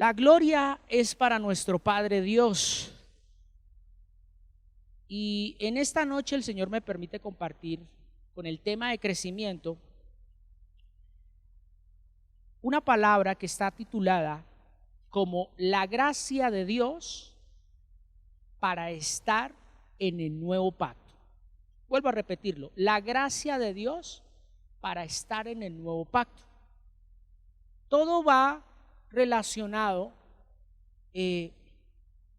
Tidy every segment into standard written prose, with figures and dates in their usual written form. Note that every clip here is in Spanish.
La gloria es para nuestro Padre Dios. Y en esta noche el Señor me permite compartir con el tema de crecimiento una palabra que está titulada como la gracia de Dios para estar en el nuevo pacto. Vuelvo a repetirlo, la gracia de Dios para estar en el nuevo pacto. Todo va relacionado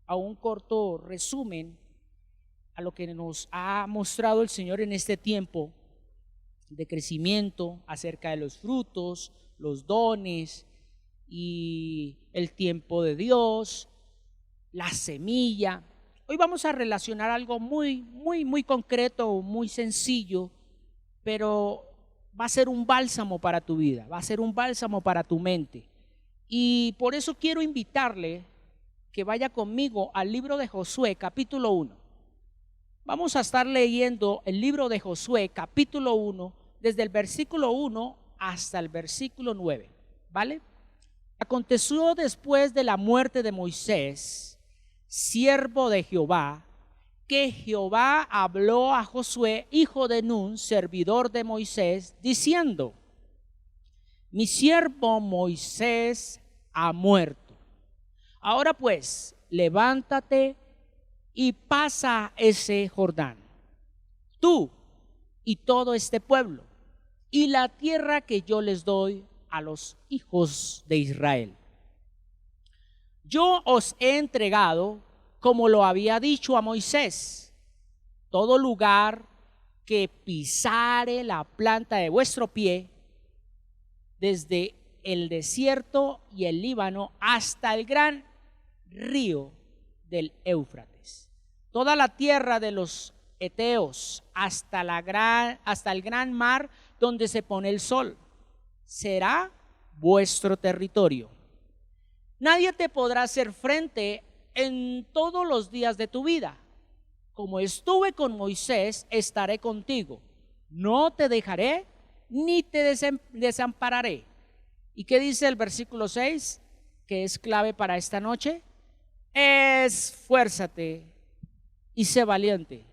a un corto resumen a lo que nos ha mostrado el Señor en este tiempo de crecimiento, acerca de los frutos, los dones y el tiempo de Dios, la semilla. Hoy vamos a relacionar algo muy concreto, muy sencillo, pero va a ser un bálsamo para tu vida, va a ser un bálsamo para tu mente. Y por eso quiero invitarle que vaya conmigo al libro de Josué, capítulo 1. Vamos a estar leyendo el libro de Josué, capítulo 1, desde el versículo 1 hasta el versículo 9, ¿vale? Aconteció después de la muerte de Moisés, siervo de Jehová, que Jehová habló a Josué, hijo de Nun, servidor de Moisés, diciendo: mi siervo Moisés ha muerto. Ahora pues, levántate y pasa ese Jordán, tú y todo este pueblo, y la tierra que yo les doy a los hijos de Israel. Yo os he entregado, como lo había dicho a Moisés, todo lugar que pisare la planta de vuestro pie, desde el desierto y el Líbano hasta el gran río del Éufrates, toda la tierra de los Eteos hasta el gran mar donde se pone el sol, será vuestro territorio. Nadie te podrá hacer frente en todos los días de tu vida. Como estuve con Moisés, estaré contigo. No te dejaré ni te desampararé. ¿Y qué dice el versículo 6? Que es clave para esta noche. Esfuérzate y sé valiente,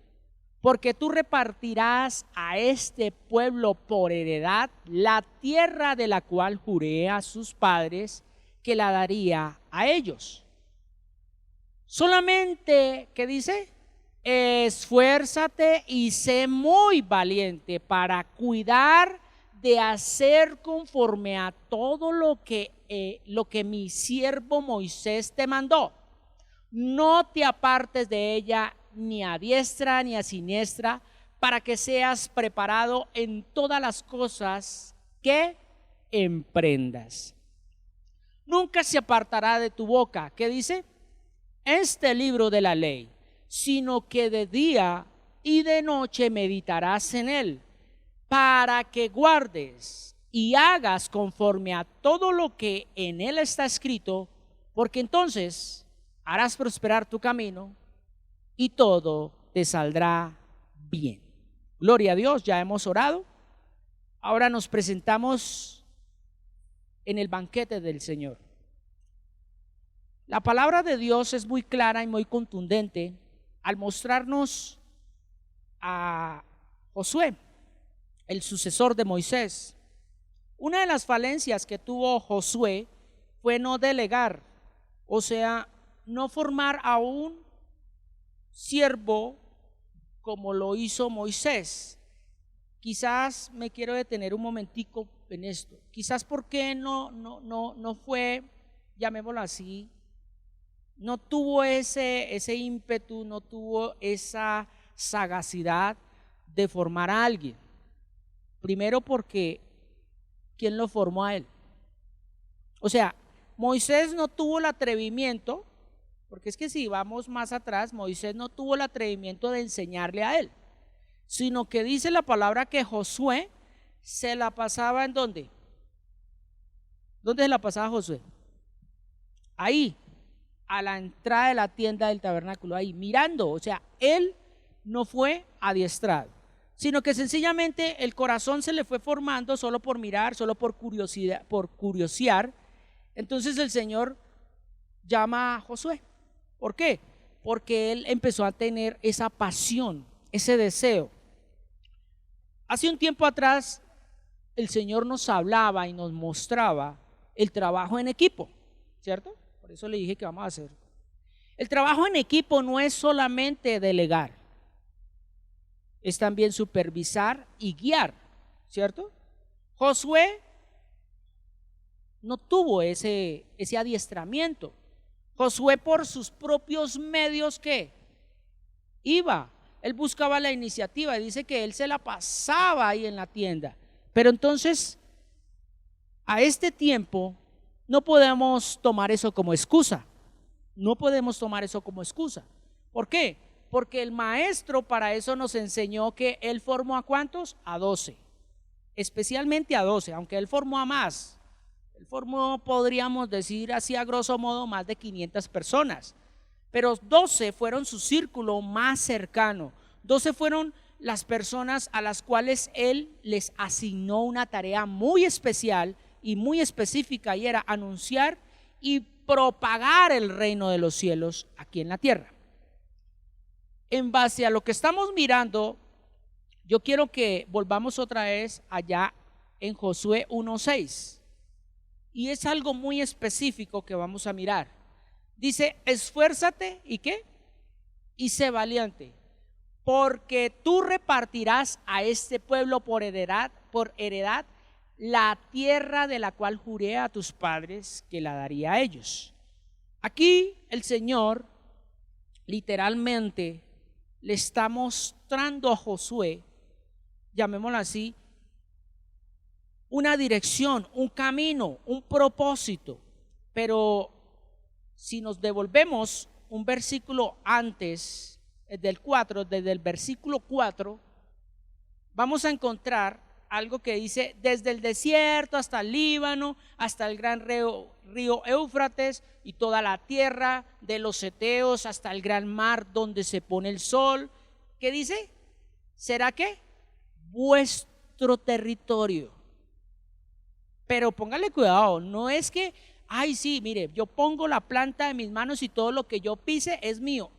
porque tú repartirás a este pueblo por heredad la tierra de la cual juré a sus padres que la daría a ellos. Solamente, ¿qué dice? Esfuérzate y sé muy valiente para cuidar de hacer conforme a todo lo que mi siervo Moisés te mandó. No te apartes de ella ni a diestra ni a siniestra, para que seas preparado en todas las cosas que emprendas. Nunca se apartará de tu boca, ¿qué dice? Este libro de la ley, sino que de día y de noche meditarás en él, para que guardes y hagas conforme a todo lo que en él está escrito, porque entonces harás prosperar tu camino y todo te saldrá bien. Gloria a Dios, ya hemos orado. Ahora nos presentamos en el banquete del Señor. La palabra de Dios es muy clara y muy contundente al mostrarnos a Josué, el sucesor de Moisés. Una de las falencias que tuvo Josué fue no delegar, o sea, no formar a un siervo como lo hizo Moisés. Quizás me quiero detener un momentico en esto. Quizás porque no fue, llamémoslo así, no tuvo ese ímpetu, no tuvo esa sagacidad de formar a alguien. Primero porque ¿quién lo formó a él? O sea, Moisés no tuvo el atrevimiento, porque es que si vamos más atrás, Moisés no tuvo el atrevimiento de enseñarle a él, sino que dice la palabra que Josué se la pasaba ¿en dónde? ¿Dónde se la pasaba Josué? Ahí, a la entrada de la tienda del tabernáculo, ahí mirando. O sea, él no fue adiestrado, sino que sencillamente el corazón se le fue formando solo por mirar, solo por curiosidad, por curiosear. Entonces el Señor llama a Josué. ¿Por qué? Porque él empezó a tener esa pasión, ese deseo. Hace un tiempo atrás el Señor nos hablaba y nos mostraba el trabajo en equipo, ¿cierto? Por eso le dije que vamos a hacer. El trabajo en equipo no es solamente delegar, es también supervisar y guiar, ¿cierto? Josué no tuvo ese adiestramiento. Josué por sus propios medios, ¿qué? Iba, él buscaba la iniciativa, dice que él se la pasaba ahí en la tienda. Pero entonces, a este tiempo, no podemos tomar eso como excusa. No podemos tomar eso como excusa. ¿Por qué? Porque el maestro para eso nos enseñó que él formó ¿a cuántos? A 12. Especialmente a 12, aunque él formó a más. Él formó, podríamos decir así a grosso modo, más de 500 personas. Pero 12 fueron su círculo más cercano. 12 fueron las personas a las cuales él les asignó una tarea muy especial y muy específica, y era anunciar y propagar el reino de los cielos aquí en la tierra. En base a lo que estamos mirando, yo quiero que volvamos otra vez allá en Josué 1:6, y es algo muy específico que vamos a mirar. Dice: esfuérzate y ¿qué? Y sé valiente, porque tú repartirás a este pueblo por heredad la tierra de la cual juré a tus padres que la daría a ellos. Aquí el Señor literalmente le está mostrando a Josué, llamémoslo así, una dirección, un camino, un propósito. Pero si nos devolvemos un versículo antes del 4, desde el versículo 4, vamos a encontrar algo que dice: desde el desierto hasta el Líbano, hasta el gran río Éufrates y toda la tierra de los heteos, hasta el gran mar donde se pone el sol. ¿Qué dice? ¿Será qué? Vuestro territorio. Pero póngale cuidado, no es que, ay sí, mire, yo pongo la planta de mis manos y todo lo que yo pise es mío.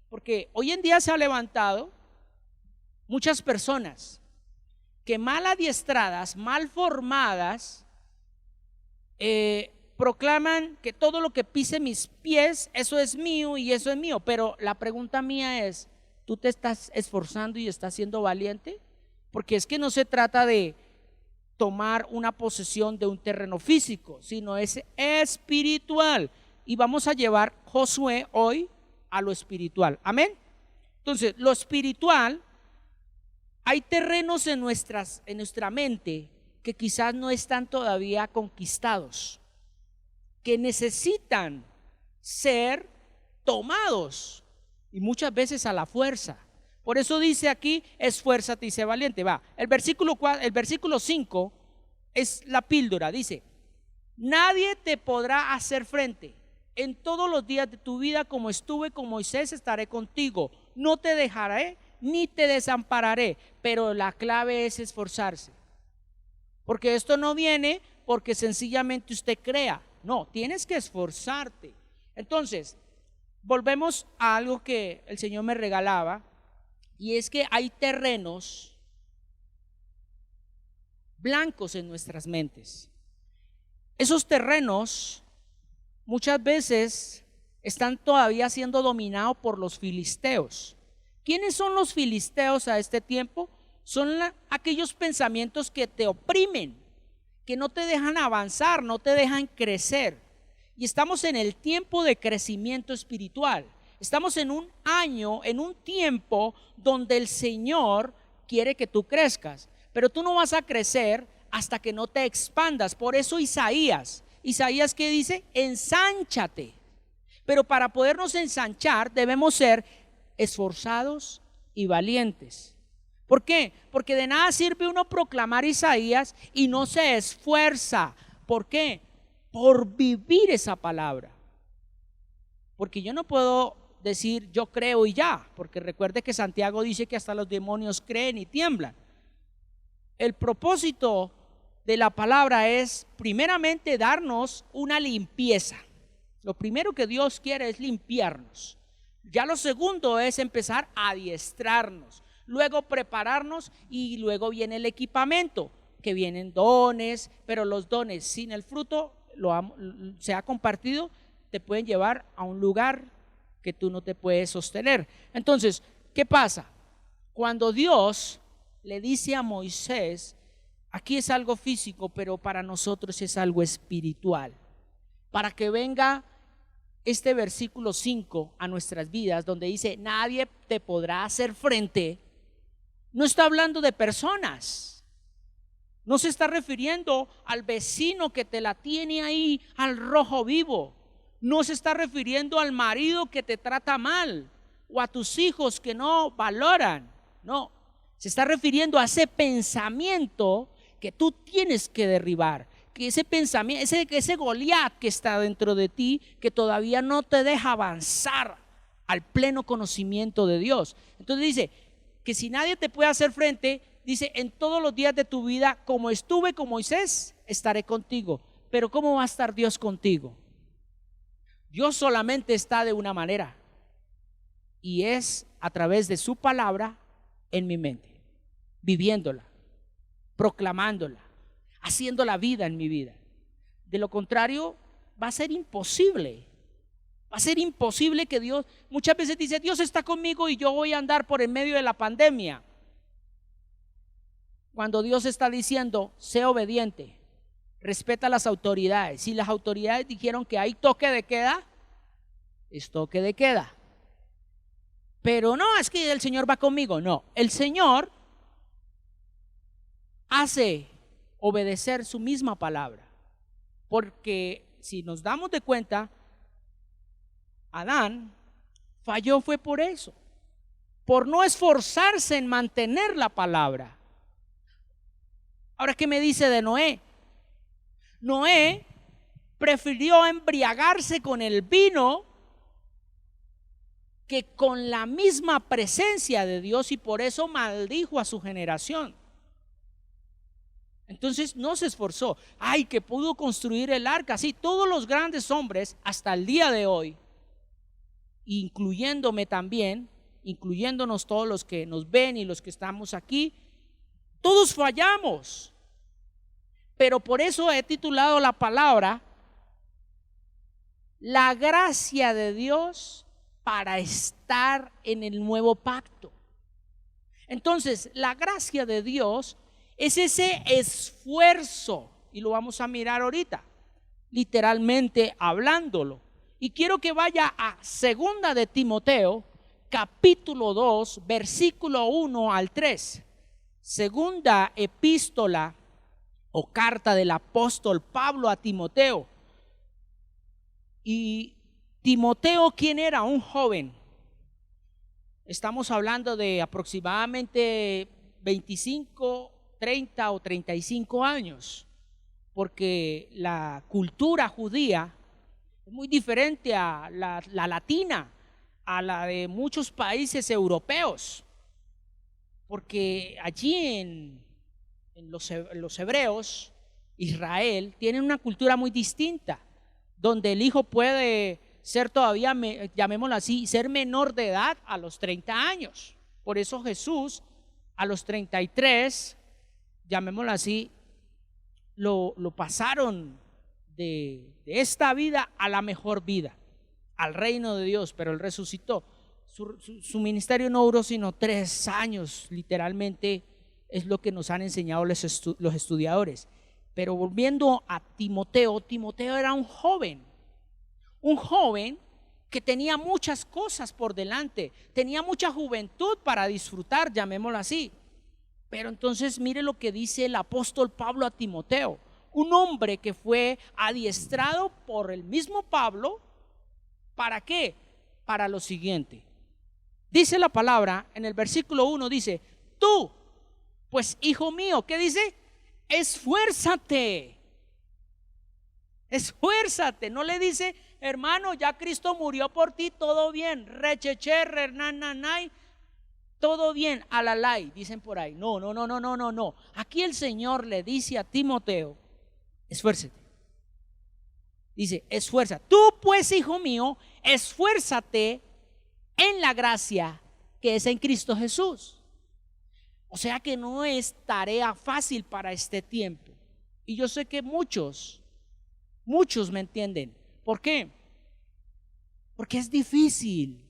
Porque hoy en día se ha levantado muchas personas que mal adiestradas, mal formadas, proclaman que todo lo que pise mis pies, eso es mío y eso es mío. Pero la pregunta mía es: ¿tú te estás esforzando y estás siendo valiente? Porque es que no se trata de tomar una posesión de un terreno físico, sino es espiritual. Y vamos a llevar Josué hoy a lo espiritual. Amén. Entonces, lo espiritual, hay terrenos en nuestra mente que quizás no están todavía conquistados, que necesitan ser tomados, y muchas veces a la fuerza. Por eso dice aquí: esfuérzate y sé valiente. Va, el versículo 5 es la píldora. Dice: nadie te podrá hacer frente en todos los días de tu vida. Como estuve con Moisés, estaré contigo. No te dejaré ni te desampararé. Pero la clave es esforzarse, porque esto no viene porque sencillamente usted crea. No, tienes que esforzarte. Entonces, volvemos a algo que el Señor me regalaba, y es que hay terrenos blancos en nuestras mentes. Esos terrenos muchas veces están todavía siendo dominados por los filisteos. ¿Quiénes son los filisteos a este tiempo? Son aquellos pensamientos que te oprimen, que no te dejan avanzar, no te dejan crecer. Y estamos en el tiempo de crecimiento espiritual. Estamos en un año, en un tiempo donde el Señor quiere que tú crezcas, pero tú no vas a crecer hasta que no te expandas. Por eso Isaías, ¿qué dice? Ensánchate. Pero para podernos ensanchar debemos ser esforzados y valientes. ¿Por qué? Porque de nada sirve uno proclamar Isaías y no se esfuerza. ¿Por qué? Por vivir esa palabra. Porque yo no puedo decir yo creo y ya, porque recuerde que Santiago dice que hasta los demonios creen y tiemblan. El propósito de la palabra es primeramente darnos una limpieza. Lo primero que Dios quiere es limpiarnos. Ya lo segundo es empezar a adiestrarnos, luego prepararnos y luego viene el equipamiento, que vienen dones, pero los dones sin el fruto se ha compartido, te pueden llevar a un lugar que tú no te puedes sostener. Entonces, ¿qué pasa? Cuando Dios le dice a Moisés, aquí es algo físico, pero para nosotros es algo espiritual, para que venga este versículo 5 a nuestras vidas, donde dice, nadie te podrá hacer frente. No está hablando de personas, no se está refiriendo al vecino que te la tiene ahí al rojo vivo, no se está refiriendo al marido que te trata mal o a tus hijos que no valoran. No, se está refiriendo a ese pensamiento que tú tienes que derribar, que ese pensamiento, ese Goliat que está dentro de ti, que todavía no te deja avanzar al pleno conocimiento de Dios. Entonces dice que si nadie te puede hacer frente, dice, en todos los días de tu vida, como estuve con Moisés, estaré contigo. Pero ¿cómo va a estar Dios contigo? Dios solamente está de una manera, y es a través de su palabra en mi mente, viviéndola, proclamándola, haciendo la vida en mi vida. De lo contrario, va a ser imposible. Va a ser imposible que Dios, muchas veces dice, Dios está conmigo y yo voy a andar por en medio de la pandemia. Cuando Dios está diciendo, sé obediente, respeta a las autoridades. Si las autoridades dijeron que hay toque de queda, es toque de queda. Pero no, es que el Señor va conmigo. No, el Señor hace obedecer su misma palabra. Porque si nos damos de cuenta, Adán falló fue por eso, por no esforzarse en mantener la palabra. Ahora, ¿qué me dice de Noé? Noé prefirió embriagarse con el vino que con la misma presencia de Dios, y por eso maldijo a su generación. Entonces no se esforzó. Ay, que pudo construir el arca. Sí, todos los grandes hombres hasta el día de hoy, incluyéndome también, incluyéndonos todos los que nos ven y los que estamos aquí, todos fallamos. Pero por eso he titulado la palabra La gracia de Dios para estar en el nuevo pacto. Entonces, la gracia de Dios es ese esfuerzo, y lo vamos a mirar ahorita, literalmente hablándolo. Y quiero que vaya a segunda de Timoteo, capítulo 2, versículo 1 al 3. Segunda epístola o carta del apóstol Pablo a Timoteo. Y Timoteo, ¿quién era? Un joven. Estamos hablando de aproximadamente 25, 30 o 35 años, porque la cultura judía es muy diferente a la latina, a la de muchos países europeos, porque allí en los hebreos, Israel, tienen una cultura muy distinta, donde el hijo puede ser todavía, llamémoslo así, ser menor de edad a los 30 años. Por eso Jesús a los 33, llamémoslo así, lo pasaron de esta vida a la mejor vida, al reino de Dios, pero él resucitó. Su ministerio no duró sino 3 años, literalmente es lo que nos han enseñado los estudiadores. Pero volviendo a Timoteo, Timoteo era un joven que tenía muchas cosas por delante, tenía mucha juventud para disfrutar, llamémoslo así. Pero entonces mire lo que dice el apóstol Pablo a Timoteo, un hombre que fue adiestrado por el mismo Pablo. ¿Para qué? Para lo siguiente. Dice la palabra en el versículo 1, dice, tú, pues hijo mío, ¿qué dice? Esfuérzate, esfuérzate. No le dice, hermano, ya Cristo murió por ti, todo bien, recheche, renananay, todo bien, alalay, dicen por ahí. No. Aquí el Señor le dice a Timoteo, esfuérzate. Dice, esfuerza. Tú pues, hijo mío, esfuérzate en la gracia que es en Cristo Jesús. O sea que no es tarea fácil para este tiempo. Y yo sé que muchos me entienden. ¿Por qué? Porque es difícil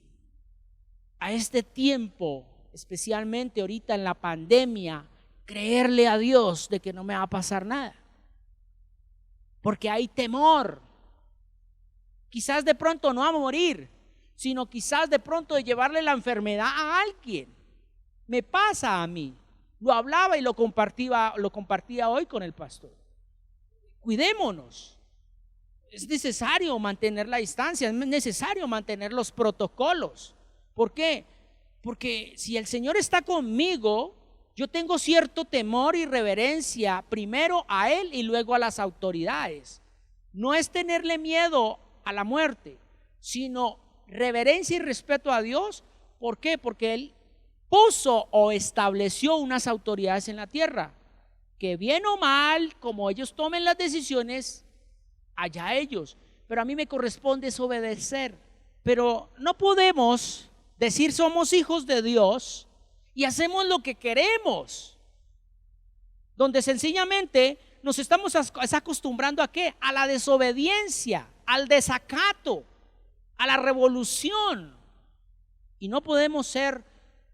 a este tiempo, especialmente ahorita en la pandemia, creerle a Dios de que no me va a pasar nada. Porque hay temor. Quizás de pronto no a morir, sino quizás de pronto de llevarle la enfermedad a alguien. Me pasa a mí. Lo hablaba y lo compartía hoy con el pastor. Cuidémonos. Es necesario mantener la distancia, es necesario mantener los protocolos. ¿Por qué? Porque si el Señor está conmigo, yo tengo cierto temor y reverencia primero a Él y luego a las autoridades. No es tenerle miedo a la muerte, sino reverencia y respeto a Dios. ¿Por qué? Porque Él puso o estableció unas autoridades en la tierra, que bien o mal, como ellos tomen las decisiones, allá ellos, pero a mí me corresponde es obedecer. Pero no podemos decir somos hijos de Dios y hacemos lo que queremos, donde sencillamente nos estamos acostumbrando ¿a qué? A la desobediencia, al desacato, a la revolución. Y no podemos ser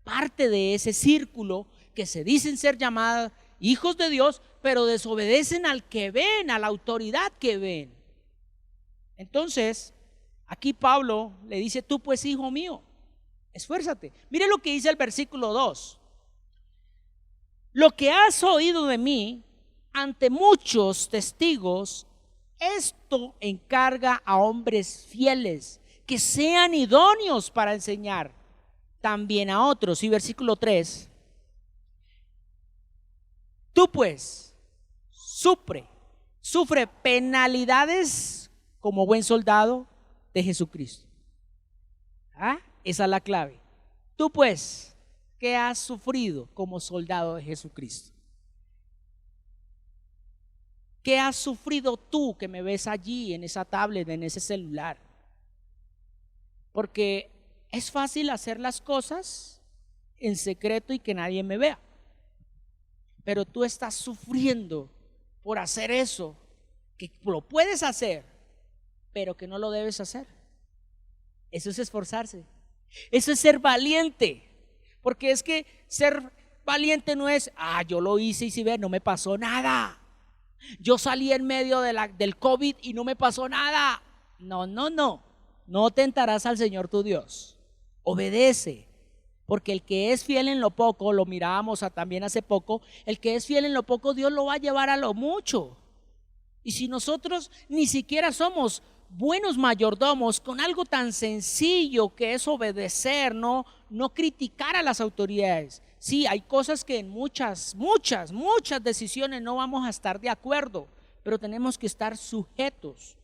parte de ese círculo que se dicen ser llamados hijos de Dios, pero desobedecen al que ven, a la autoridad que ven. Entonces, aquí Pablo le dice, tú pues, hijo mío, esfuérzate. Mire lo que dice el versículo 2. Lo que has oído de mí ante muchos testigos, esto encarga a hombres fieles que sean idóneos para enseñar también a otros. Y versículo 3. Tú pues sufre penalidades como buen soldado de Jesucristo. Esa es la clave. Tú pues, ¿qué has sufrido como soldado de Jesucristo? ¿Qué has sufrido tú que me ves allí en esa tablet, en ese celular? Porque es fácil hacer las cosas en secreto y que nadie me vea. Pero tú estás sufriendo por hacer eso, que lo puedes hacer, pero que no lo debes hacer. Eso es esforzarse. Eso es ser valiente. Porque es que ser valiente no es, yo lo hice y si ve, no me pasó nada. Yo salí en medio del COVID y no me pasó nada. No. No tentarás al Señor tu Dios. Obedece. Porque el que es fiel en lo poco, lo mirábamos también hace poco, el que es fiel en lo poco, Dios lo va a llevar a lo mucho. Y si nosotros ni siquiera somos buenos mayordomos con algo tan sencillo que es obedecer, no criticar a las autoridades. Sí, hay cosas que en muchas decisiones no vamos a estar de acuerdo, pero tenemos que estar sujetos,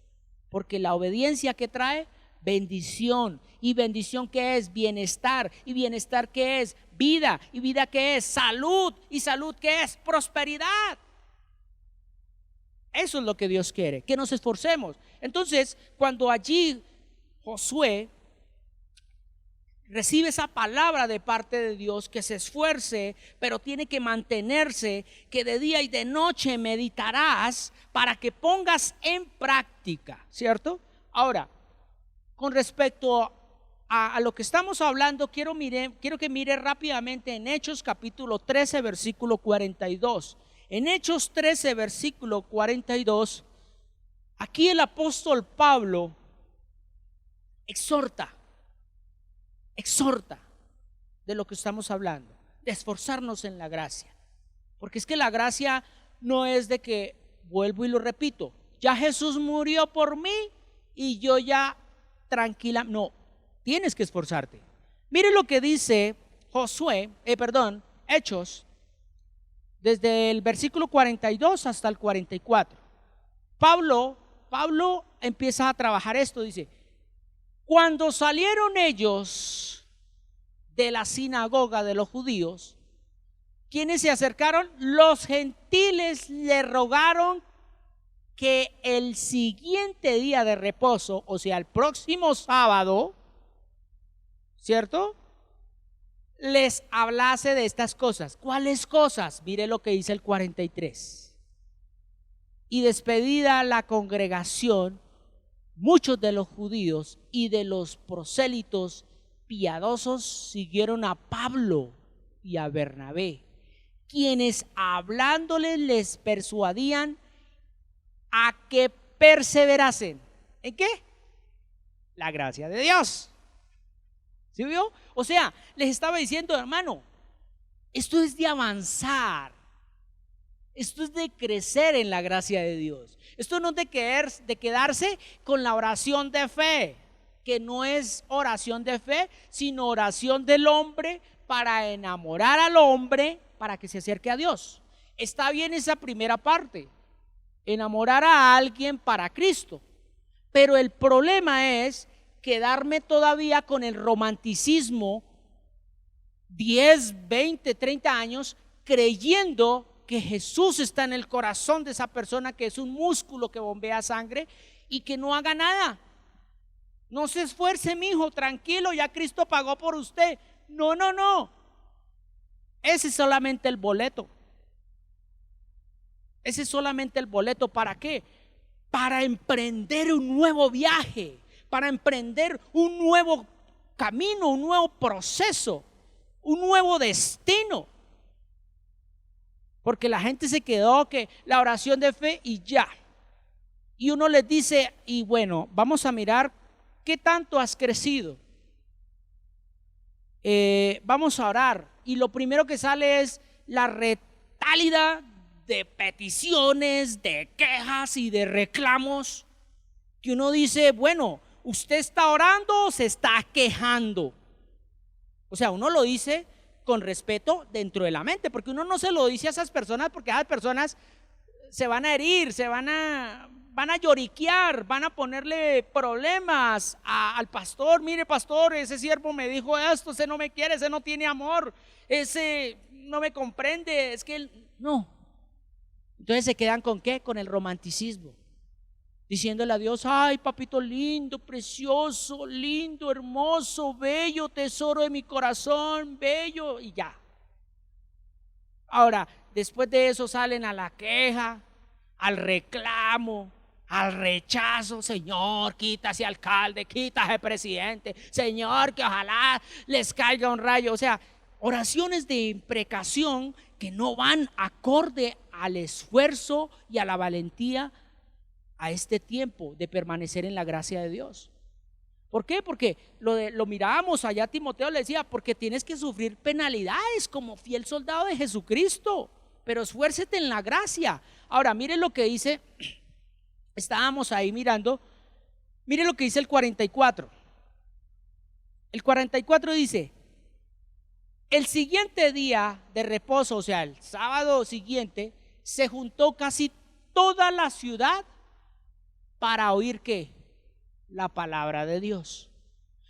porque la obediencia que trae bendición, y bendición que es bienestar, y bienestar que es vida, y vida que es salud, y salud que es prosperidad. Eso es lo que Dios quiere, que nos esforcemos. Entonces, cuando allí Josué recibe esa palabra de parte de Dios, que se esfuerce, pero tiene que mantenerse, que de día y de noche meditarás para que pongas en práctica, ¿cierto? Ahora, con respecto a lo que estamos hablando, quiero que mire rápidamente en Hechos capítulo 13, versículo 42. En Hechos 13, versículo 42, aquí el apóstol Pablo exhorta de lo que estamos hablando, de esforzarnos en la gracia. Porque es que la gracia no es de que, vuelvo y lo repito, ya Jesús murió por mí y yo ya tranquila. No, tienes que esforzarte. Mire lo que dice Hechos, desde el versículo 42 hasta el 44. Pablo empieza a trabajar esto, dice: cuando salieron ellos de la sinagoga de los judíos, ¿quiénes se acercaron? Los gentiles le rogaron que el siguiente día de reposo, o sea, el próximo sábado, ¿cierto?, les hablase de estas cosas. ¿Cuáles cosas? Mire lo que dice el 43. Y despedida la congregación, muchos de los judíos y de los prosélitos piadosos siguieron a Pablo y a Bernabé, quienes hablándoles les persuadían a que perseverasen. ¿En qué? La gracia de Dios. ¿Sí vio? O sea, les estaba diciendo, hermano, esto es de avanzar, esto es de crecer en la gracia de Dios. Esto no es de quedarse con la oración de fe, que no es oración de fe, sino oración del hombre para enamorar al hombre para que se acerque a Dios. Está bien esa primera parte, enamorar a alguien para Cristo, pero el problema es quedarme todavía con el romanticismo 10, 20, 30 años creyendo que Jesús está en el corazón de esa persona, que es un músculo que bombea sangre, y que no haga nada. No se esfuerce, mi hijo, tranquilo, ya Cristo pagó por usted. No, no, no. Ese es solamente el boleto. Ese es solamente el boleto. ¿Para qué? Para emprender un nuevo viaje, para emprender un nuevo camino, un nuevo proceso, un nuevo destino. Porque la gente se quedó que la oración de fe y ya. Y uno les dice, y bueno, vamos a mirar qué tanto has crecido. Vamos a orar. Y lo primero que sale es la retálida de peticiones, de quejas y de reclamos. Que uno dice, bueno, ¿usted está orando o se está quejando? O sea, uno lo dice con respeto dentro de la mente, porque uno no se lo dice a esas personas, porque esas personas se van a herir, van a lloriquear, van a ponerle problemas al pastor. Mire, pastor, ese siervo me dijo esto, ese no me quiere, ese no tiene amor, ese no me comprende, es que él no. Entonces se quedan con ¿qué? Con el romanticismo, diciéndole a Dios, ay, papito lindo, precioso, lindo, hermoso, bello, tesoro de mi corazón, bello, y ya. Ahora, después de eso salen a la queja, al reclamo, al rechazo. Señor, quita ese alcalde, quita ese presidente, Señor, que ojalá les caiga un rayo. O sea, oraciones de imprecación que no van acorde al esfuerzo y a la valentía a este tiempo de permanecer en la gracia de Dios. ¿Por qué? Porque lo mirábamos allá. Timoteo le decía, porque tienes que sufrir penalidades como fiel soldado de Jesucristo, pero esfuércete en la gracia. Ahora, mire lo que dice, estábamos ahí mirando, mire lo que dice el 44. El 44 dice, el siguiente día de reposo, o sea, el sábado siguiente, se juntó casi toda la ciudad para oír ¿qué? La palabra de Dios.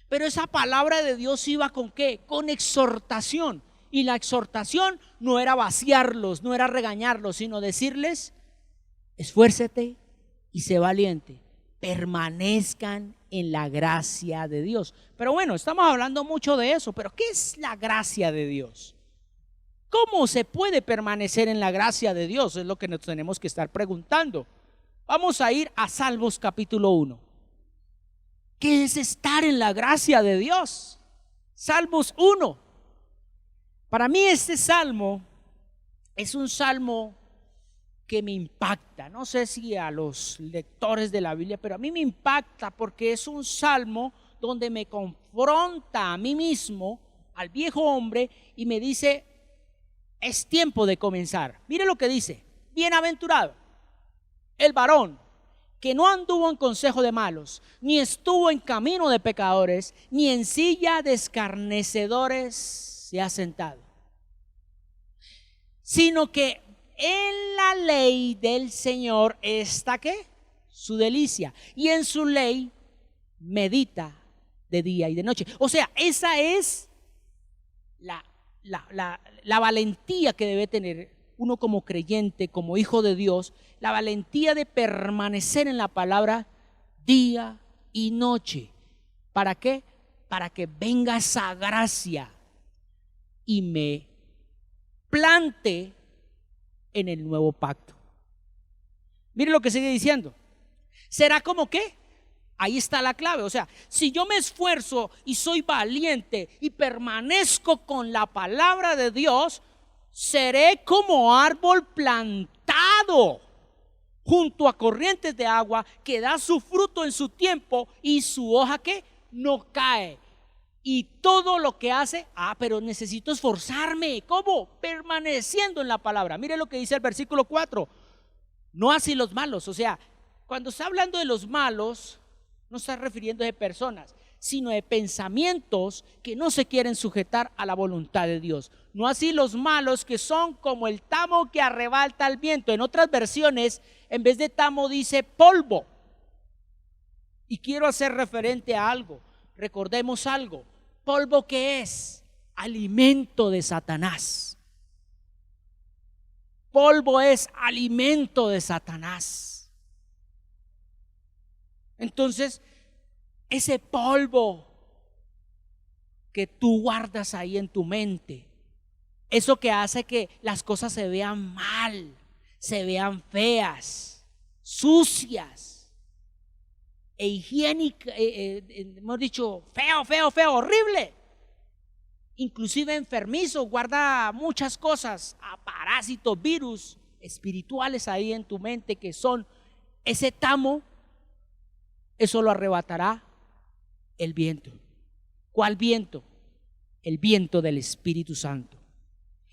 Pero esa palabra de Dios iba con ¿qué? Con exhortación. Y la exhortación no era vaciarlos, no era regañarlos, sino decirles, esfuércete y sé valiente, permanezcan en la gracia de Dios. Pero bueno, estamos hablando mucho de eso, pero ¿qué es la gracia de Dios? ¿Cómo se puede permanecer en la gracia de Dios? Es lo que nos tenemos que estar preguntando. Vamos a ir a Salmos capítulo 1. ¿Qué es estar en la gracia de Dios? Salmos 1. Para mí este salmo es un salmo que me impacta. No sé si a los lectores de la Biblia, pero a mí me impacta porque es un salmo donde me confronta a mí mismo, al viejo hombre, y me dice, es tiempo de comenzar. Mire lo que dice, bienaventurado el varón que no anduvo en consejo de malos, ni estuvo en camino de pecadores, ni en silla de escarnecedores se ha sentado, sino que en la ley del Señor está ¿qué? Su delicia, y en su ley medita de día y de noche. O sea, esa es la valentía que debe tener uno como creyente, como hijo de Dios, la valentía de permanecer en la palabra día y noche. ¿Para qué? Para que venga esa gracia y me plante en el nuevo pacto. Mire lo que sigue diciendo. ¿Será como qué? Ahí está la clave. O sea, si yo me esfuerzo y soy valiente y permanezco con la palabra de Dios, seré como árbol plantado junto a corrientes de agua, que da su fruto en su tiempo y su hoja que no cae. Y todo lo que hace, pero necesito esforzarme. ¿Cómo? Permaneciendo en la palabra. Mire lo que dice el versículo 4. No así los malos. O sea, cuando está hablando de los malos, no está refiriendo de personas, sino de pensamientos que no se quieren sujetar a la voluntad de Dios. No así los malos, que son como el tamo que arrebata el viento. En otras versiones, en vez de tamo dice polvo. Y quiero hacer referente a algo. Recordemos algo. Polvo, ¿qué es? Alimento de Satanás. Polvo es alimento de Satanás. Entonces, ese polvo que tú guardas ahí en tu mente, eso que hace que las cosas se vean mal, se vean feas, sucias e higiénicas, hemos dicho feo, horrible, inclusive enfermizo, guarda muchas cosas, parásitos, virus espirituales ahí en tu mente, que son ese tamo. Eso lo arrebatará el viento. ¿Cuál viento? El viento del Espíritu Santo,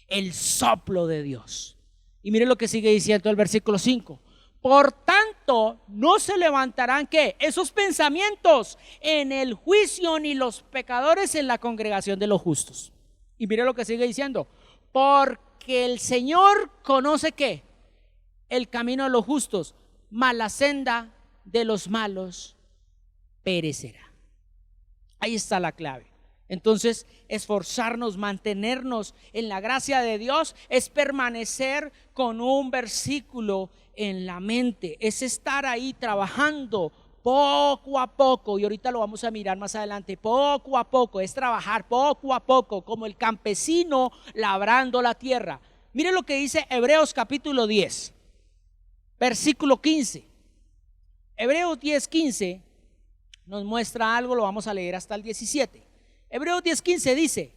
el soplo de Dios. Y mire lo que sigue diciendo el versículo 5. Por tanto, no se levantarán ¿qué? Esos pensamientos en el juicio, ni los pecadores en la congregación de los justos. Y mire lo que sigue diciendo. Porque el Señor conoce ¿qué? El camino de los justos, mas la senda de los malos perecerá. Ahí está la clave. Entonces, esforzarnos, mantenernos en la gracia de Dios, es permanecer con un versículo en la mente, es estar ahí trabajando poco a poco, y ahorita lo vamos a mirar más adelante. Poco a poco, es trabajar poco a poco, como el campesino labrando la tierra. Mire lo que dice Hebreos capítulo 10, versículo 15. Hebreos 10:15 nos muestra algo, lo vamos a leer hasta el 17. Hebreos 10:15 dice: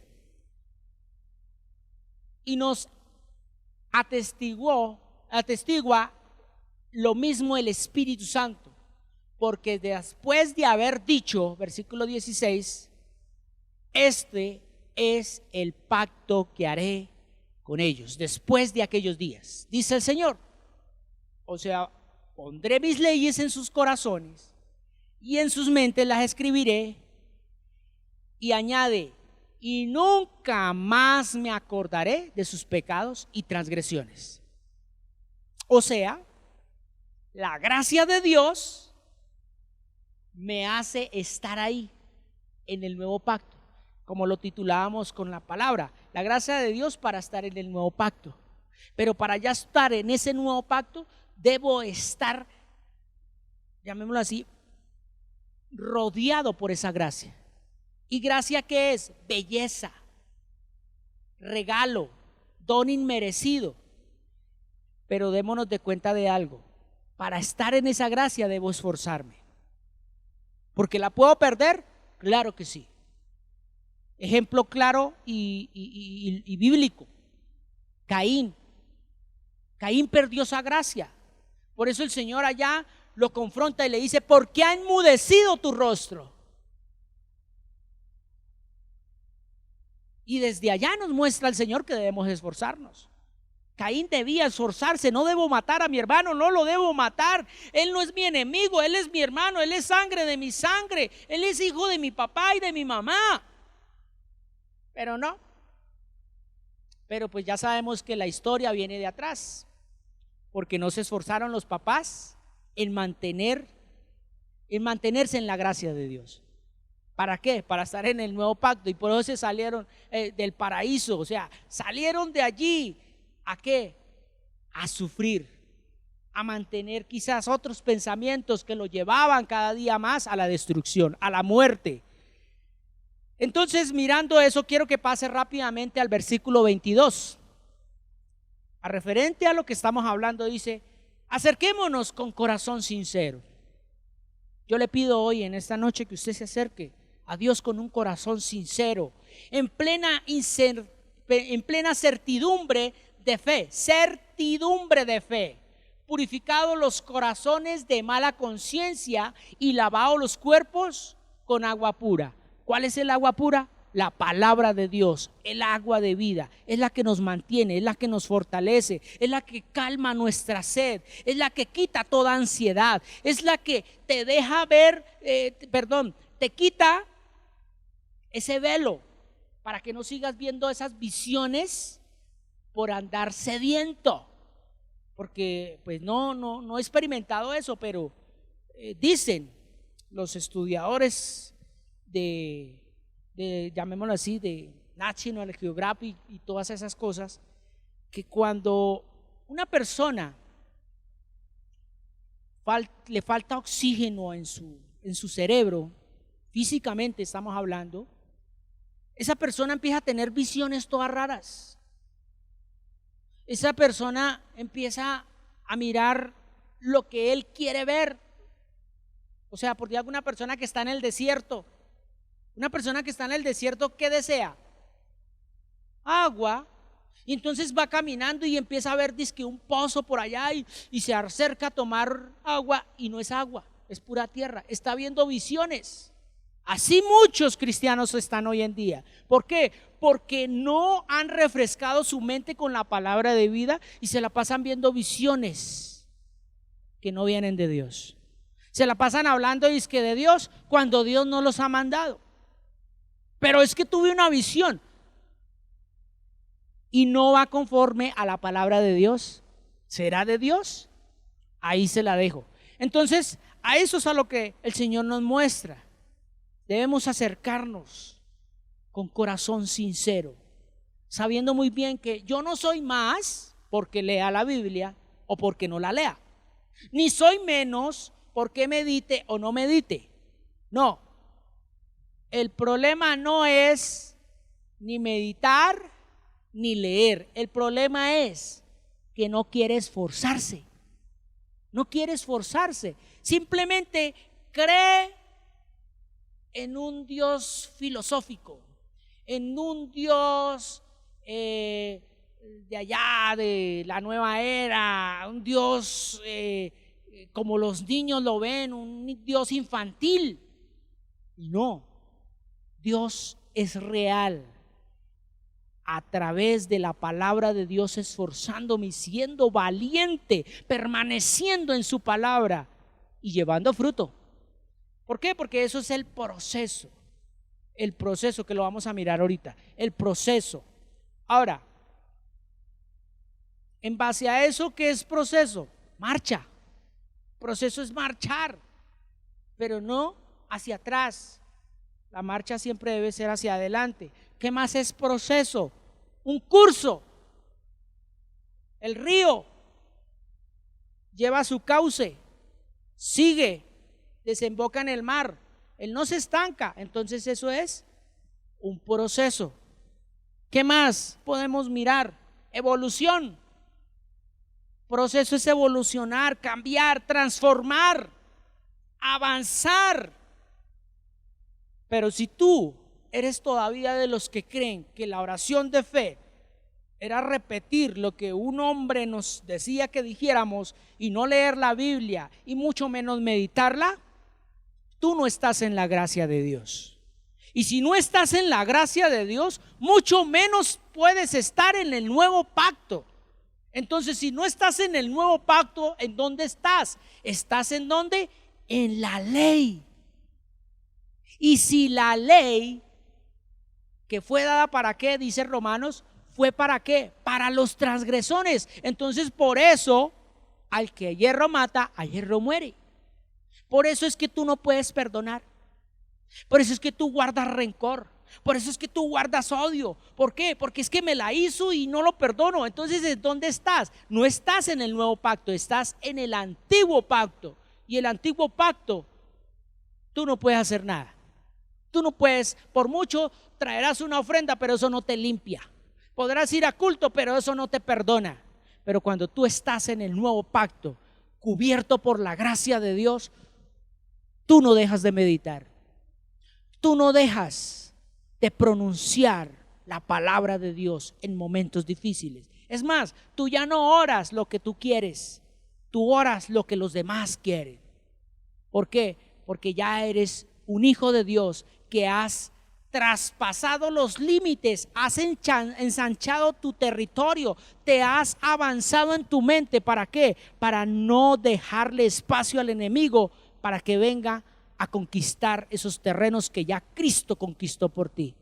y nos atestigua lo mismo el Espíritu Santo, porque después de haber dicho, versículo 16, este es el pacto que haré con ellos después de aquellos días, dice el Señor. O sea, pondré mis leyes en sus corazones y en sus mentes las escribiré. Y añade: y nunca más me acordaré de sus pecados y transgresiones. O sea, la gracia de Dios me hace estar ahí en el nuevo pacto, como lo titulábamos con la palabra, la gracia de Dios para estar en el nuevo pacto. Pero para ya estar en ese nuevo pacto, debo estar, llamémoslo así, rodeado por esa gracia. ¿Y gracia qué es? Belleza, regalo, don inmerecido. Pero démonos de cuenta de algo: para estar en esa gracia debo esforzarme. ¿Porque la puedo perder? Claro que sí. Ejemplo claro y bíblico: Caín perdió esa gracia. Por eso el Señor allá lo confronta y le dice: ¿por qué ha enmudecido tu rostro? Y desde allá nos muestra el Señor que debemos esforzarnos. Caín debía esforzarse: no debo matar a mi hermano, no lo debo matar, él no es mi enemigo, él es mi hermano, él es sangre de mi sangre, él es hijo de mi papá y de mi mamá. Pero no, pero pues ya sabemos que la historia viene de atrás, porque no se esforzaron los papás en mantenerse en la gracia de Dios. ¿Para qué? Para estar en el nuevo pacto. Y por eso se salieron del paraíso. O sea, salieron de allí. ¿A qué? a sufrir, a mantener quizás otros pensamientos que lo llevaban cada día más a la destrucción, a la muerte. Entonces, mirando eso, quiero que pase rápidamente al versículo 22. A referente a lo que estamos hablando, dice: acerquémonos con corazón sincero. Yo le pido hoy, en esta noche, que usted se acerque a Dios con un corazón sincero, en plena certidumbre de fe, purificados los corazones de mala conciencia y lavados los cuerpos con agua pura. ¿Cuál es el agua pura? La palabra de Dios, el agua de vida. Es la que nos mantiene, es la que nos fortalece, es la que calma nuestra sed, es la que quita toda ansiedad, es la que te deja ver, te quita ese velo para que no sigas viendo esas visiones por andar sediento. Porque pues no he experimentado eso, pero dicen los estudiadores llamémoslo así, de National Geographic y todas esas cosas, que cuando una persona le falta oxígeno en su cerebro, físicamente estamos hablando, esa persona empieza a tener visiones todas raras. Esa persona empieza a mirar lo que él quiere ver. O sea, por ejemplo, una persona que está en el desierto, ¿qué desea? Agua. Y entonces va caminando y empieza a ver dizque un pozo por allá y se acerca a tomar agua, y no es agua, es pura tierra. Está viendo visiones. Así muchos cristianos están hoy en día. ¿Por qué? Porque no han refrescado su mente con la palabra de vida y se la pasan viendo visiones que no vienen de Dios. Se la pasan hablando dizque de Dios cuando Dios no los ha mandado. Pero es que tuve una visión y no va conforme a la palabra de Dios. ¿Será de Dios? Ahí se la dejo. Entonces, a eso es a lo que el Señor nos muestra. Debemos acercarnos con corazón sincero, sabiendo muy bien que yo no soy más porque lea la Biblia o porque no la lea, ni soy menos porque medite o no medite. No, el problema no es ni meditar ni leer. El problema es que no quiere esforzarse. No quiere esforzarse. Simplemente cree en un Dios filosófico, en un Dios de allá, de la nueva era, un Dios como los niños lo ven, un Dios infantil. Y no, Dios es real. A través de la palabra de Dios, esforzándome y siendo valiente, permaneciendo en su palabra y llevando fruto. ¿Por qué? Porque eso es el proceso que lo vamos a mirar ahorita, el proceso. Ahora, en base a eso, ¿qué es proceso? Marcha. Proceso es marchar, pero no hacia atrás. La marcha siempre debe ser hacia adelante. ¿Qué más es proceso? Un curso. El río lleva su cauce, sigue, desemboca en el mar. Él no se estanca. Entonces eso es un proceso. ¿Qué más podemos mirar? Evolución. Proceso es evolucionar, cambiar, transformar, avanzar. Pero si tú eres todavía de los que creen que la oración de fe era repetir lo que un hombre nos decía que dijéramos y no leer la Biblia y mucho menos meditarla, tú no estás en la gracia de Dios. Y si no estás en la gracia de Dios, mucho menos puedes estar en el nuevo pacto. Entonces, si no estás en el nuevo pacto, ¿en dónde estás? ¿Estás en dónde? En la ley. Y si la ley que fue dada para qué, dice Romanos, fue para qué, para los transgresores. Entonces, por eso, al que a hierro mata, a hierro muere. Por eso es que tú no puedes perdonar. Por eso es que tú guardas rencor. Por eso es que tú guardas odio. ¿Por qué? Porque es que me la hizo y no lo perdono. Entonces, ¿dónde estás? No estás en el nuevo pacto, estás en el antiguo pacto. Y el antiguo pacto, tú no puedes hacer nada. Tú no puedes, por mucho traerás una ofrenda, pero eso no te limpia. Podrás ir a culto, pero eso no te perdona. Pero cuando tú estás en el nuevo pacto, cubierto por la gracia de Dios, tú no dejas de meditar. Tú no dejas de pronunciar la palabra de Dios en momentos difíciles. Es más, tú ya no oras lo que tú quieres, tú oras lo que los demás quieren. ¿Por qué? Porque ya eres un hijo de Dios que has traspasado los límites, has ensanchado tu territorio, te has avanzado en tu mente. ¿Para qué? Para no dejarle espacio al enemigo para que venga a conquistar esos terrenos que ya Cristo conquistó por ti,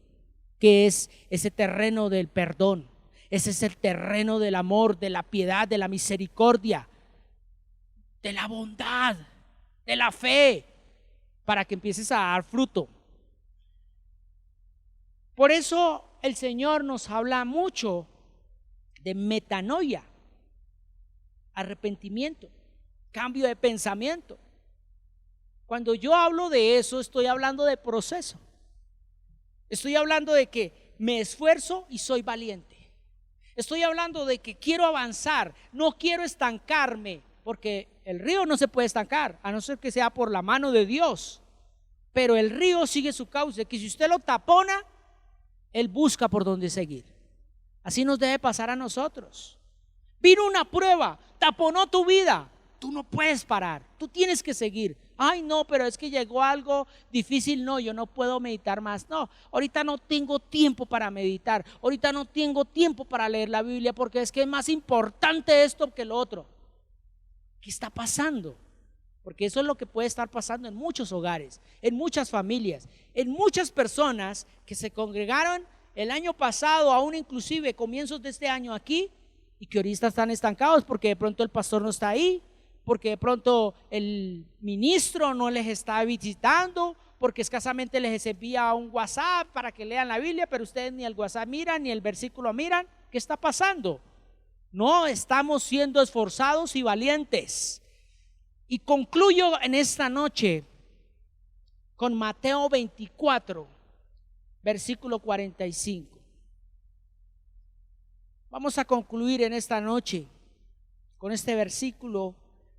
que es ese terreno del perdón, ese es el terreno del amor, de la piedad, de la misericordia, de la bondad, de la fe, para que empieces a dar fruto. Por eso el Señor nos habla mucho de metanoia, arrepentimiento, cambio de pensamiento. Cuando yo hablo de eso, estoy hablando de proceso. Estoy hablando de que me esfuerzo y soy valiente. Estoy hablando de que quiero avanzar, no quiero estancarme, porque el río no se puede estancar, a no ser que sea por la mano de Dios. Pero el río sigue su cauce, que si usted lo tapona, Él busca por dónde seguir. Así nos debe pasar a nosotros. Vino una prueba, taponó tu vida, tú no puedes parar, tú tienes que seguir. Ay no, pero es que llegó algo difícil, no, yo no puedo meditar más. No, ahorita no tengo tiempo para meditar, ahorita no tengo tiempo para leer la Biblia, porque es que es más importante esto que lo otro. ¿Qué está pasando? Porque eso es lo que puede estar pasando en muchos hogares, en muchas familias, en muchas personas que se congregaron el año pasado, aún inclusive comienzos de este año aquí, y que ahorita están estancados porque de pronto el pastor no está ahí, porque de pronto el ministro no les está visitando, porque escasamente les envía un WhatsApp para que lean la Biblia, pero ustedes ni el WhatsApp miran, ni el versículo miran. ¿Qué está pasando? No estamos siendo esforzados y valientes. Y concluyo en esta noche con Mateo 24, versículo 45. Vamos a concluir en esta noche con este versículo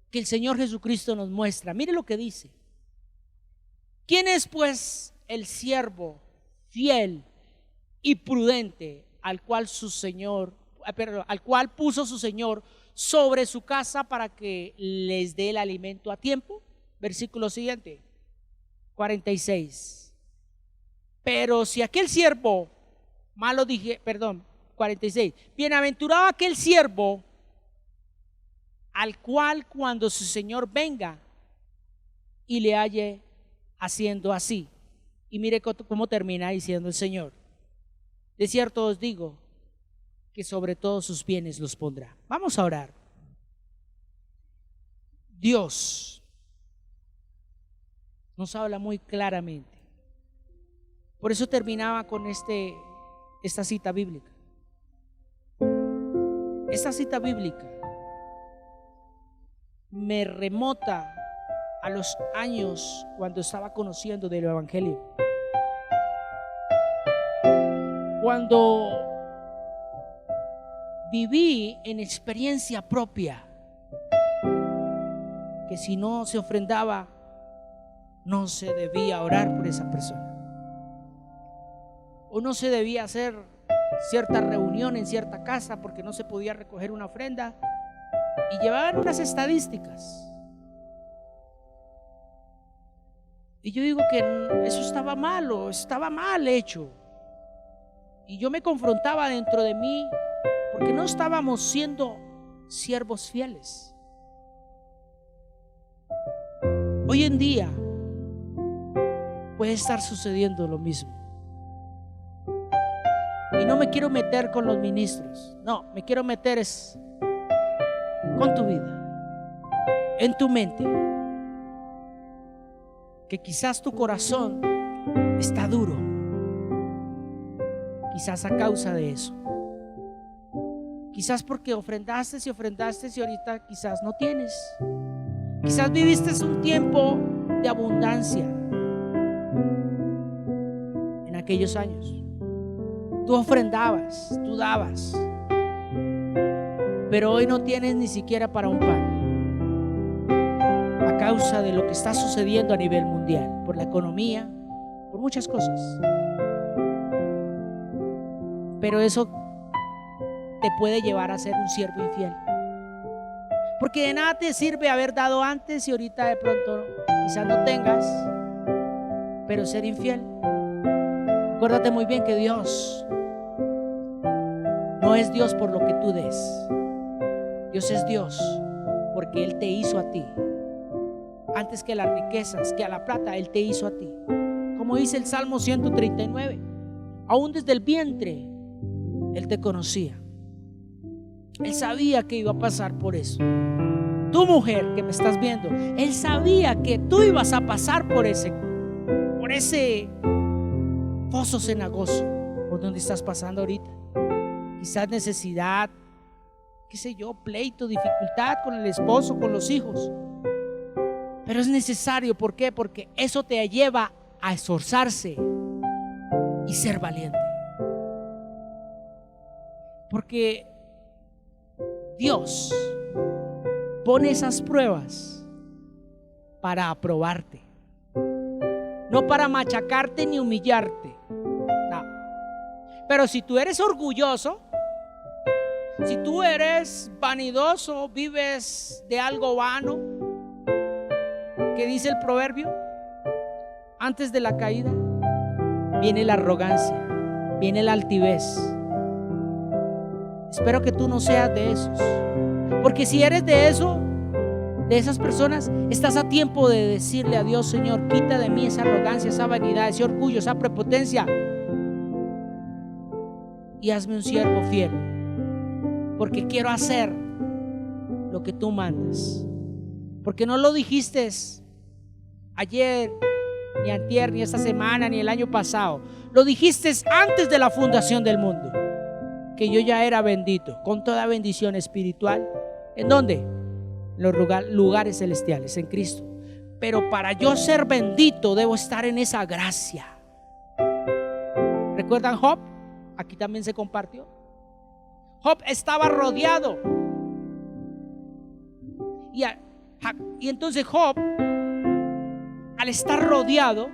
que el Señor Jesucristo nos muestra. Mire lo que dice: ¿quién es pues el siervo fiel y prudente al cual puso su Señor sobre su casa para que les dé el alimento a tiempo? Versículo siguiente, 46. Pero si aquel siervo 46. Bienaventurado aquel siervo al cual cuando su Señor venga y le halle haciendo así. Y mire cómo termina diciendo el Señor: de cierto os digo que sobre todos sus bienes los pondrá. Vamos a orar. Dios nos habla muy claramente. Por eso terminaba con esta cita bíblica. Esta cita bíblica me remota a los años cuando estaba conociendo del Evangelio. Cuando viví en experiencia propia que si no se ofrendaba, no se debía orar por esa persona, o no se debía hacer cierta reunión en cierta casa porque no se podía recoger una ofrenda, y llevaban unas estadísticas. Y yo digo que eso estaba mal hecho. Y yo me confrontaba dentro de mí, porque no estábamos siendo siervos fieles. Hoy en día puede estar sucediendo lo mismo. Y no me quiero meter con los ministros, no, me quiero meter es con tu vida, en tu mente, que quizás tu corazón está duro, Quizás a causa de eso. Quizás porque ofrendaste y ahorita quizás no tienes. Quizás viviste un tiempo de abundancia en aquellos años. Tú ofrendabas, tú dabas, pero hoy no tienes ni siquiera para un pan, a causa de lo que está sucediendo a nivel mundial, por la economía, por muchas cosas. Pero eso te puede llevar a ser un siervo infiel, porque de nada te sirve haber dado antes y ahorita de pronto quizás no tengas, pero ser infiel. Acuérdate muy bien que Dios no es Dios por lo que tú des. Dios es Dios porque Él te hizo a ti. Antes que las riquezas, que a la plata, Él te hizo a ti. Como dice el Salmo 139, aún desde el vientre Él te conocía. Él sabía que iba a pasar por eso. Tu mujer que me estás viendo, Él sabía que tú ibas a pasar por ese pozo cenagoso, por donde estás pasando ahorita. Quizás necesidad, qué sé yo, pleito, dificultad con el esposo, con los hijos. Pero es necesario, ¿por qué? Porque eso te lleva a esforzarse y ser valiente. Porque Dios pone esas pruebas para aprobarte, no para machacarte ni humillarte. No. Pero si tú eres orgulloso, si tú eres vanidoso, vives de algo vano, ¿qué dice el proverbio? Antes de la caída viene la arrogancia, viene la altivez. Espero que tú no seas de esos, porque si eres de eso, de esas personas, estás a tiempo de decirle a Dios: Señor, quita de mí esa arrogancia, esa vanidad, ese orgullo, esa prepotencia, y hazme un siervo fiel, porque quiero hacer lo que tú mandas. Porque no lo dijiste ayer, ni antier, ni esta semana, ni el año pasado. Lo dijiste antes de la fundación del mundo, que yo ya era bendito con toda bendición espiritual. ¿En dónde? En los lugares celestiales, en Cristo. Pero para yo ser bendito debo estar en esa gracia. ¿Recuerdan Job? Aquí también se compartió. Job estaba rodeado, y entonces Job, al estar rodeado,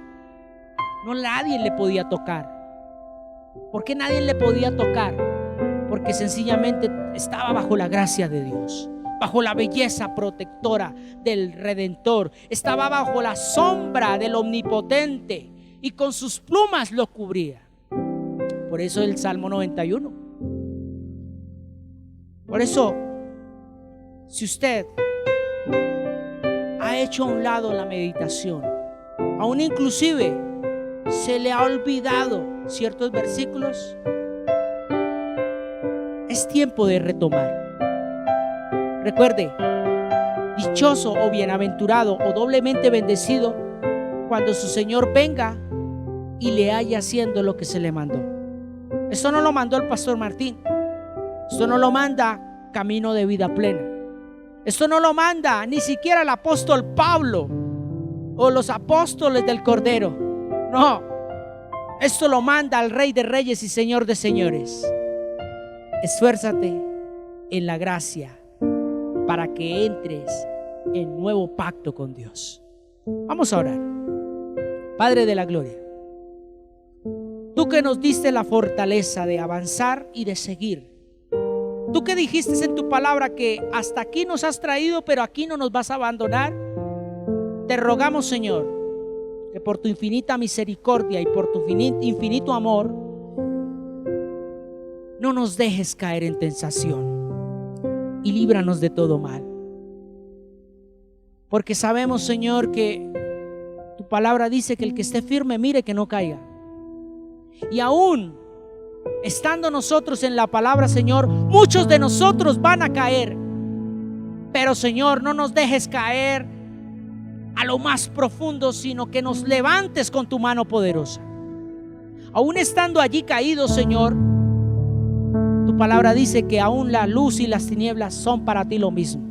no nadie le podía tocar. ¿Por qué nadie le podía tocar? Porque sencillamente estaba bajo la gracia de Dios, bajo la belleza protectora del Redentor, estaba bajo la sombra del Omnipotente, y con sus plumas lo cubría. Por eso el Salmo 91. Por eso, si usted ha hecho a un lado la meditación, aún inclusive se le ha olvidado ciertos versículos, es tiempo de retomar. Recuerde, dichoso o bienaventurado o doblemente bendecido cuando su Señor venga y le haya haciendo lo que se le mandó. Esto no lo mandó el pastor Martín, esto no lo manda Camino de Vida Plena, esto no lo manda ni siquiera el apóstol Pablo o los apóstoles del Cordero. No, esto lo manda al Rey de Reyes y Señor de Señores. Esfuérzate en la gracia para que entres en nuevo pacto con Dios. Vamos a orar. Padre de la gloria, tú que nos diste la fortaleza de avanzar y de seguir, tú que dijiste en tu palabra que hasta aquí nos has traído, pero aquí no nos vas a abandonar, te rogamos, Señor, que por tu infinita misericordia y por tu infinito amor no nos dejes caer en tentación y líbranos de todo mal. Porque sabemos, Señor, que tu palabra dice que el que esté firme mire que no caiga. Y aún estando nosotros en la palabra, Señor, muchos de nosotros van a caer. Pero, Señor, no nos dejes caer a lo más profundo, sino que nos levantes con tu mano poderosa. Aún estando allí caído, Señor, tu palabra dice que aún la luz y las tinieblas son para ti lo mismo.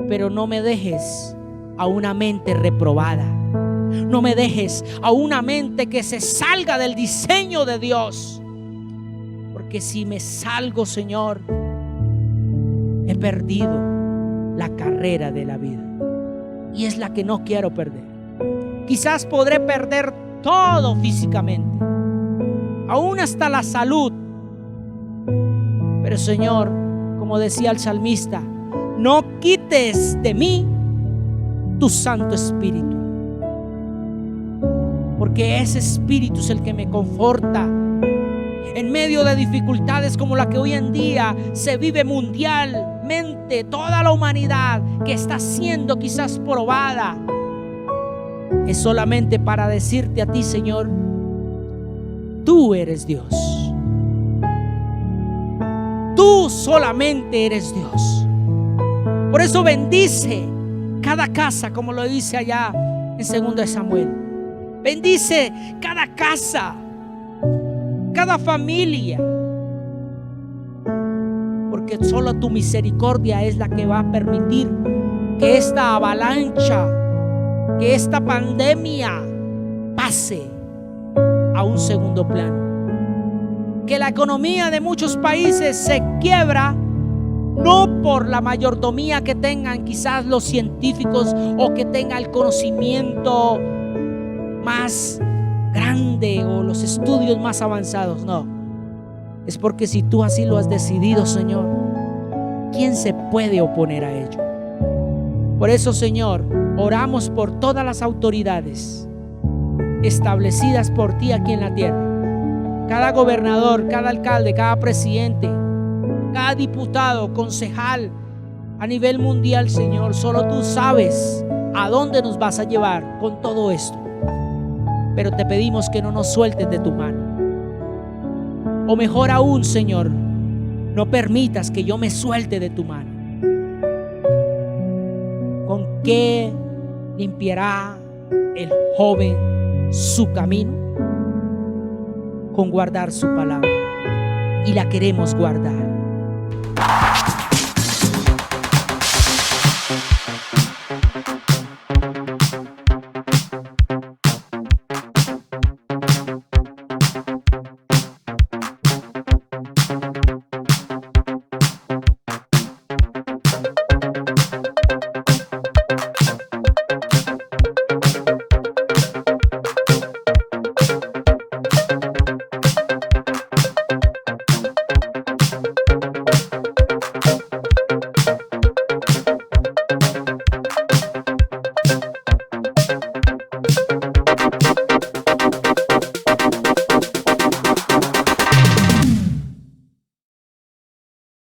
Pero no me dejes a una mente reprobada. No me dejes a una mente que se salga del diseño de Dios. Porque si me salgo, Señor, he perdido la carrera de la vida. Y es la que no quiero perder. Quizás podré perder todo físicamente, aún hasta la salud. Pero Señor, como decía el salmista, no quites de mí tu Santo Espíritu. Porque ese Espíritu es el que me conforta en medio de dificultades como la que hoy en día se vive mundialmente. Toda la humanidad que está siendo quizás probada, es solamente para decirte a ti, Señor, tú eres Dios. Tú solamente eres Dios. Por eso bendice cada casa, como lo dice allá en 2 de Samuel. Bendice cada casa, cada familia, porque solo tu misericordia es la que va a permitir que esta avalancha, que esta pandemia pase a un segundo plano. Que la economía de muchos países se quiebra, no por la mayordomía que tengan quizás los científicos o que tenga el conocimiento más grande o los estudios más avanzados. No, es porque si tú así lo has decidido, Señor, ¿quién se puede oponer a ello? Por eso, Señor, oramos por todas las autoridades establecidas por ti aquí en la tierra. Cada gobernador, cada alcalde, cada presidente, cada diputado, concejal a nivel mundial, Señor, solo tú sabes a dónde nos vas a llevar con todo esto. Pero te pedimos que no nos sueltes de tu mano. O mejor aún, Señor, no permitas que yo me suelte de tu mano. ¿Con qué limpiará el joven su camino? Con guardar su palabra. Y la queremos guardar.